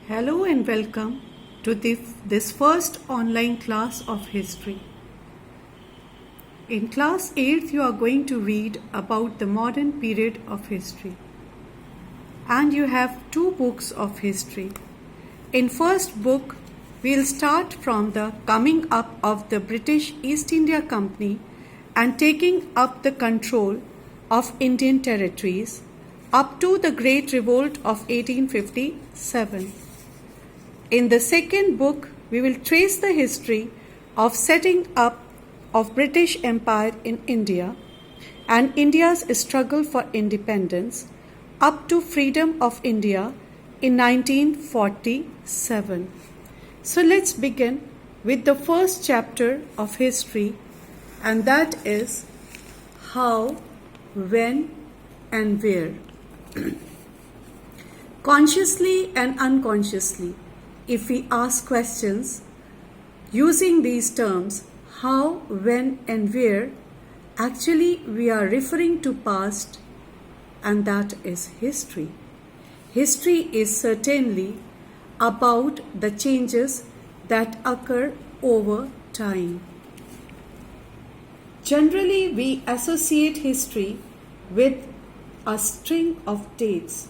Hello and welcome to this first online class of history. In class 8th, you are going to read about the modern period of history. And you have two books of history. In first book, we'll start from the coming up of the British East India Company and taking up the control of Indian territories up to the Great Revolt of 1857. In the second book, we will trace the history of setting up of British Empire in India and India's struggle for independence up to freedom of India in 1947. So let's begin with the first chapter of history, and that is how, when, and where. Consciously and unconsciously, if we ask questions using these terms, how, when, and where, actually we are referring to past, and that is history. History is certainly about the changes that occur over time. Generally, we associate history with a string of dates,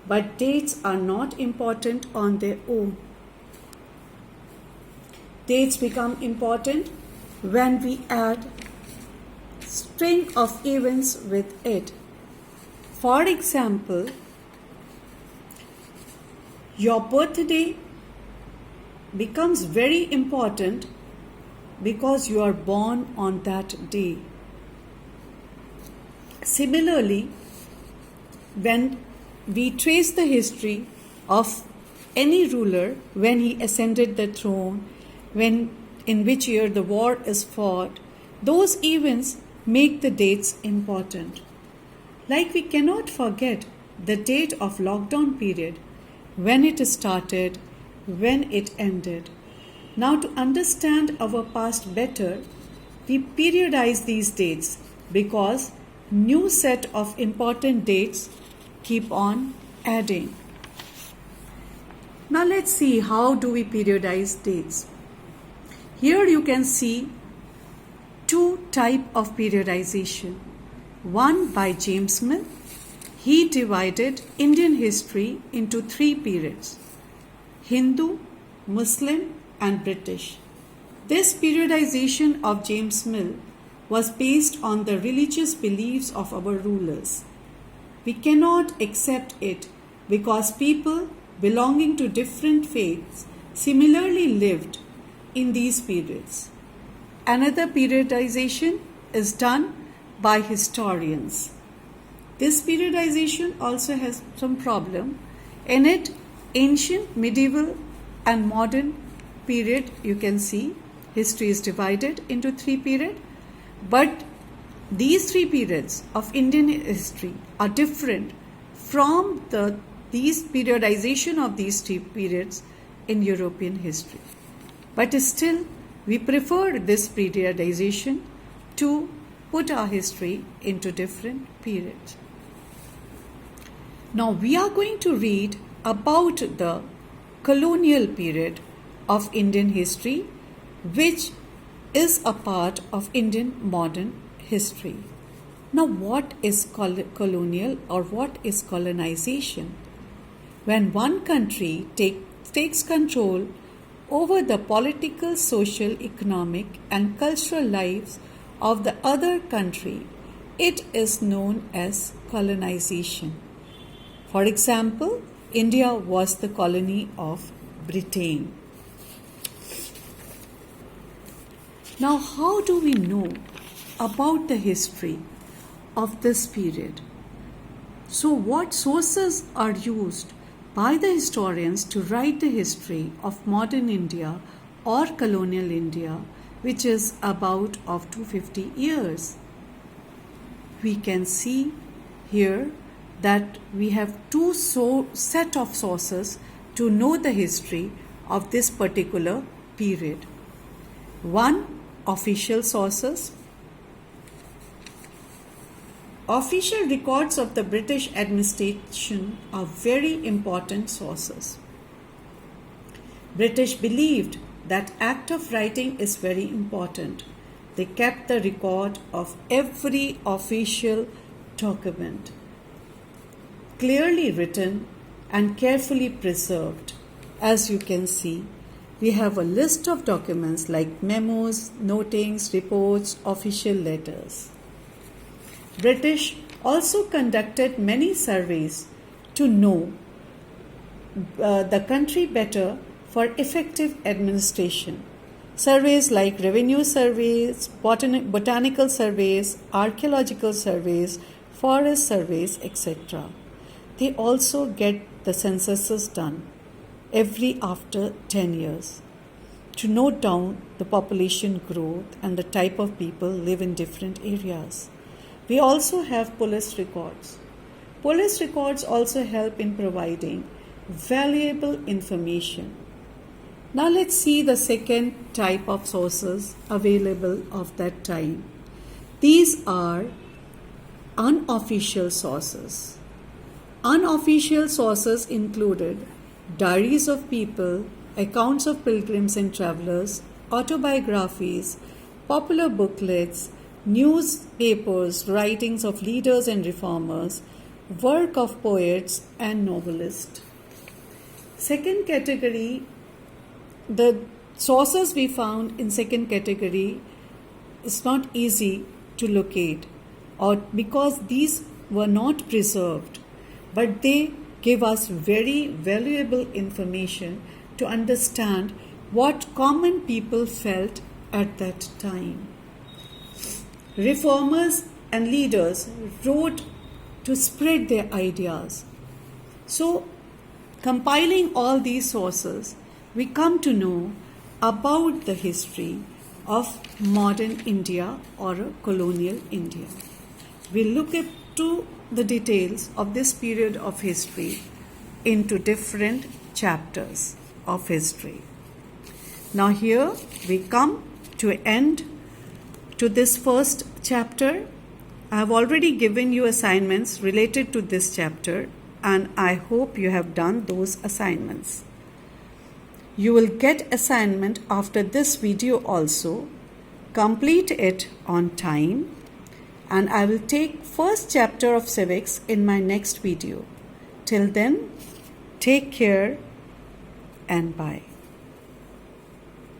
but dates are not important on their own. Dates become important when we add string of events with it. For example, your birthday becomes very important because you are born on that day. Similarly, when we trace the history of any ruler, when he ascended the throne, in which year the war is fought, those events make the dates important. Like we cannot forget the date of lockdown period, when it started, when it ended. Now, to understand our past better, we periodize these dates because new set of important dates keep on adding. Now let's see how do we periodize dates. Here you can see two types of periodization. One by James Mill. He divided Indian history into three periods: Hindu, Muslim, and British. This periodization of James Mill was based on the religious beliefs of our rulers. We cannot accept it because people belonging to different faiths similarly lived in these periods. Another periodization is done by historians. This periodization also has some problem. In it, ancient, medieval, and modern period, you can see history is divided into three periods, but these three periods of Indian history are different from these periodization of these three periods in European history. But still, we prefer this periodization to put our history into different periods. Now we are going to read about the colonial period of Indian history, which is a part of Indian modern history. Now, what is colonial or what is colonization? When one country takes control over the political, social, economic, and cultural lives of the other country, it is known as colonization. For example, India was the colony of Britain. Now, how do we know about the history of this period? So, what sources are used by the historians to write the history of modern India or colonial India, which is about of 250 years? We can see here that we have two set of sources to know the history of this particular period. One, official sources. Official records of the British administration are very important sources. British believed that act of writing is very important. They kept the record of every official document, clearly written and carefully preserved. As you can see, we have a list of documents like memos, notings, reports, official letters. British also conducted many surveys to know the country better for effective administration. Surveys like revenue surveys, botanical surveys, archaeological surveys, forest surveys, etc. They also get the censuses done every after 10 years to note down the population growth and the type of people live in different areas. We also have police records. Police records also help in providing valuable information. Now let's see the second type of sources available of that time. These are unofficial sources. Unofficial sources included diaries of people, accounts of pilgrims and travelers, autobiographies, popular booklets, newspapers, writings of leaders and reformers, work of poets and novelists. Second category, the sources we found in second category is not easy to locate, or because these were not preserved, but they give us very valuable information to understand what common people felt at that time. Reformers and leaders wrote to spread their ideas. So, compiling all these sources, we come to know about the history of modern India or colonial India. We look into the details of this period of history into different chapters of history. Now here we come to an end to this first chapter. I have already given you assignments related to this chapter, and I hope you have done those assignments. You will get assignment after this video also. Complete it on time, and I will take first chapter of civics in my next video. Till then, take care and bye.